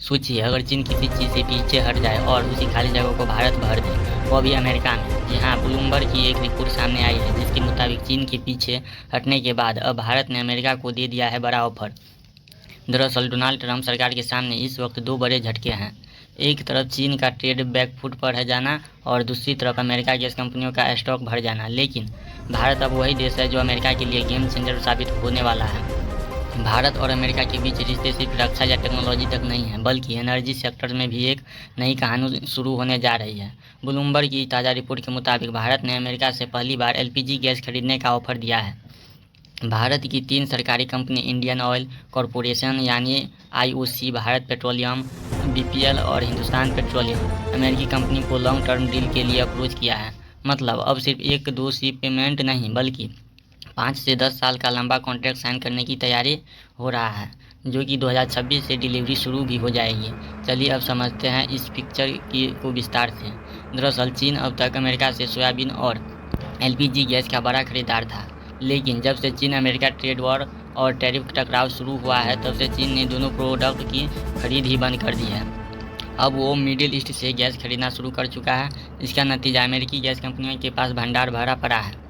सोचिए, अगर चीन किसी चीज़ से पीछे हट जाए और उसी खाली जगह को भारत भर दे, वो भी अमेरिका में। जी हाँ, ब्लूमबर्ग की एक रिपोर्ट सामने आई है जिसके मुताबिक चीन के पीछे हटने के बाद अब भारत ने अमेरिका को दे दिया है बड़ा ऑफर। दरअसल डोनाल्ड ट्रंप सरकार के सामने इस वक्त दो बड़े झटके हैं। एक तरफ चीन का ट्रेड बैकफुट पर है जाना और दूसरी तरफ अमेरिका की कंपनियों का स्टॉक भर जाना। लेकिन भारत अब वही देश है जो अमेरिका के लिए गेम चेंजर साबित होने वाला है। भारत और अमेरिका के बीच रिश्ते सिर्फ रक्षा या टेक्नोलॉजी तक नहीं है, बल्कि एनर्जी सेक्टर में भी एक नई कहानी शुरू होने जा रही है। ब्लूमबर्ग की ताज़ा रिपोर्ट के मुताबिक भारत ने अमेरिका से पहली बार एलपीजी गैस खरीदने का ऑफर दिया है। भारत की 3 सरकारी कंपनी इंडियन ऑयल कॉरपोरेशन यानी आईओसी, भारत पेट्रोलियम बीपीएल और हिंदुस्तान पेट्रोलियम अमेरिकी कंपनी को लॉन्ग टर्म डील के लिए अप्रोच किया है। मतलब अब सिर्फ एक दो शिपमेंट नहीं, बल्कि 5 से 10 साल का लंबा कॉन्ट्रैक्ट साइन करने की तैयारी हो रहा है, जो कि 2026 से डिलीवरी शुरू भी हो जाएगी। चलिए अब समझते हैं इस पिक्चर को विस्तार से। दरअसल चीन अब तक अमेरिका से सोयाबीन और एलपीजी गैस का बड़ा खरीदार था, लेकिन जब से चीन अमेरिका ट्रेड वॉर और टैरिफ टकराव शुरू हुआ है, तब से चीन ने दोनों प्रोडक्ट की खरीद ही बंद कर दी है। अब वो मिडिल ईस्ट से गैस खरीदना शुरू कर चुका है। इसका नतीजा अमेरिकी गैस कंपनियों के पास भंडार भरा पड़ा है,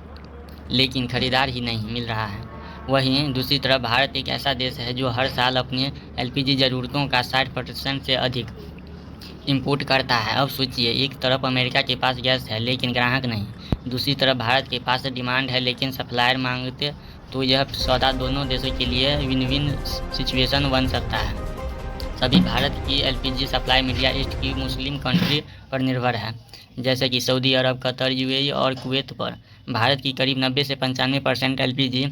लेकिन खरीदार ही नहीं मिल रहा है। वहीं दूसरी तरफ भारत एक ऐसा देश है जो हर साल अपनी एलपीजी ज़रूरतों का 60% से अधिक इंपोर्ट करता है। अब सोचिए, एक तरफ अमेरिका के पास गैस है लेकिन ग्राहक नहीं, दूसरी तरफ भारत के पास डिमांड है लेकिन सप्लायर मांगते, तो यह सौदा दोनों देशों के लिए विन विन सिचुएशन बन सकता है। सभी भारत की एलपीजी सप्लाई मिडिल ईस्ट की मुस्लिम कंट्री पर निर्भर है, जैसे कि सऊदी अरब, कतर, यूएई और कुवैत पर। भारत की करीब 90 से 95% एलपीजी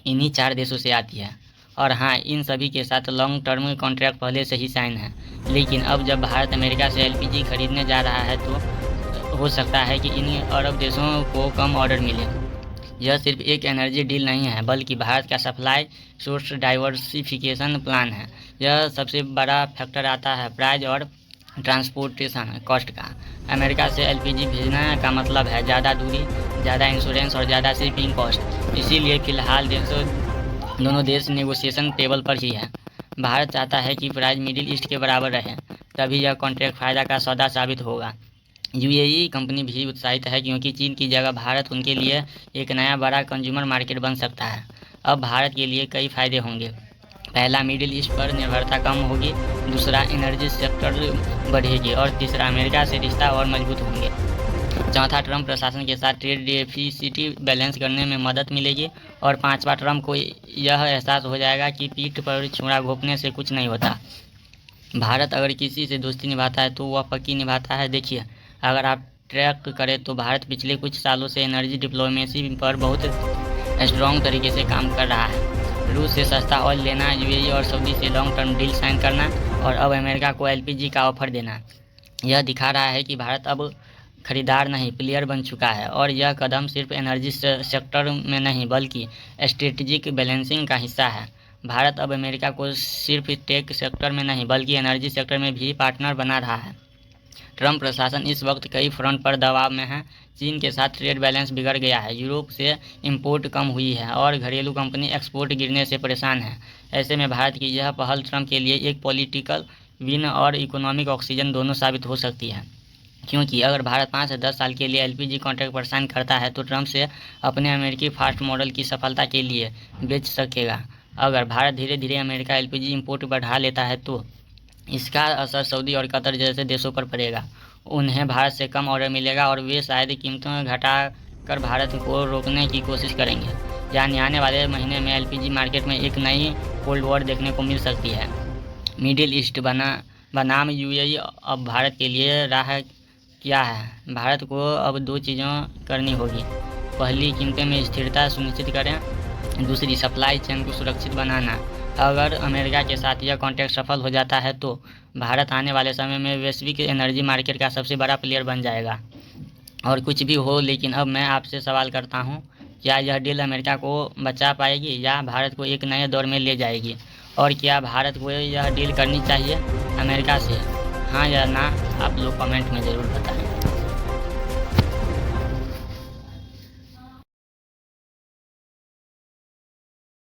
इन्हीं 4 देशों से आती है। और हाँ, इन सभी के साथ लॉन्ग टर्म कॉन्ट्रैक्ट पहले से ही साइन है। लेकिन अब जब भारत अमेरिका से एलपीजी खरीदने जा रहा है, तो हो सकता है कि इन अरब देशों को कम ऑर्डर मिले। यह सिर्फ एक एनर्जी डील नहीं है, बल्कि भारत का सप्लाई सोर्स डाइवर्सिफिकेशन प्लान है। यह सबसे बड़ा फैक्टर आता है प्राइस और ट्रांसपोर्टेशन कॉस्ट का। अमेरिका से एलपीजी भेजना का मतलब है ज़्यादा दूरी, ज़्यादा इंश्योरेंस और ज़्यादा शिपिंग कॉस्ट। इसीलिए फ़िलहाल दोनों देश नेगोशिएशन टेबल पर ही है। भारत चाहता है कि प्राइस मिडिल ईस्ट के बराबर रहे, तभी यह कॉन्ट्रैक्ट फ़ायदा का सौदा साबित होगा। यूएई कंपनी भी उत्साहित है, क्योंकि चीन की जगह भारत उनके लिए एक नया बड़ा कंज्यूमर मार्केट बन सकता है। अब भारत के लिए कई फ़ायदे होंगे। पहला, मिडिल ईस्ट पर निर्भरता कम होगी। दूसरा, एनर्जी सेक्टर बढ़ेगी। और तीसरा, अमेरिका से रिश्ता और मजबूत होंगे। चौथा, ट्रंप प्रशासन के साथ ट्रेड डेफिसिट बैलेंस करने में मदद मिलेगी। और पांचवा, ट्रंप को यह एहसास हो जाएगा कि पीठ पर छुरा घोंपने से कुछ नहीं होता। भारत अगर किसी से दोस्ती निभाता है तो वह पक्की निभाता है। देखिए, अगर आप ट्रैक करें तो भारत पिछले कुछ सालों से एनर्जी डिप्लोमेसी पर बहुत स्ट्रॉन्ग तरीके से काम कर रहा है। रूस से सस्ता ऑयल लेना, यूएई और सऊदी से लॉन्ग टर्म डील साइन करना और अब अमेरिका को एलपीजी का ऑफर देना, यह दिखा रहा है कि भारत अब खरीदार नहीं, प्लेयर बन चुका है। और यह कदम सिर्फ एनर्जी सेक्टर में नहीं, बल्कि स्ट्रेटेजिक बैलेंसिंग का हिस्सा है। भारत अब अमेरिका को सिर्फ टेक सेक्टर में नहीं, बल्कि एनर्जी सेक्टर में भी पार्टनर बना रहा है। ट्रंप प्रशासन इस वक्त कई फ्रंट पर दबाव में है। चीन के साथ ट्रेड बैलेंस बिगड़ गया है, यूरोप से इंपोर्ट कम हुई है और घरेलू कंपनी एक्सपोर्ट गिरने से परेशान है। ऐसे में भारत की यह पहल ट्रंप के लिए एक पॉलिटिकल विन और इकोनॉमिक ऑक्सीजन दोनों साबित हो सकती है। क्योंकि अगर भारत 5 से 10 साल के लिए एलपीजी कॉन्ट्रैक्ट पर साइन करता है, तो ट्रंप से अपने अमेरिकी फास्ट मॉडल की सफलता के लिए बेच सकेगा। अगर भारत धीरे धीरे अमेरिका एलपीजी इंपोर्ट बढ़ा लेता है, तो इसका असर सऊदी और कतर जैसे देशों पर पड़ेगा। उन्हें भारत से कम ऑर्डर मिलेगा और वे शायद कीमतों घटा कर भारत को रोकने की कोशिश करेंगे। यानी आने वाले महीने में एलपीजी मार्केट में एक नई कोल्ड वॉर देखने को मिल सकती है। मिडिल ईस्ट बनाम यूएई अब भारत के लिए राह क्या है? भारत को अब 2 चीज़ें करनी होगी। पहली, कीमतें में स्थिरता सुनिश्चित करें। दूसरी, सप्लाई चेन को सुरक्षित बनाना। अगर अमेरिका के साथ यह कॉन्ट्रैक्ट सफल हो जाता है, तो भारत आने वाले समय में वैश्विक एनर्जी मार्केट का सबसे बड़ा प्लेयर बन जाएगा। और कुछ भी हो, लेकिन अब मैं आपसे सवाल करता हूँ, क्या यह डील अमेरिका को बचा पाएगी या भारत को एक नए दौर में ले जाएगी? और क्या भारत को यह डील करनी चाहिए अमेरिका से? हाँ या ना, आप लोग कमेंट में ज़रूर बताएं।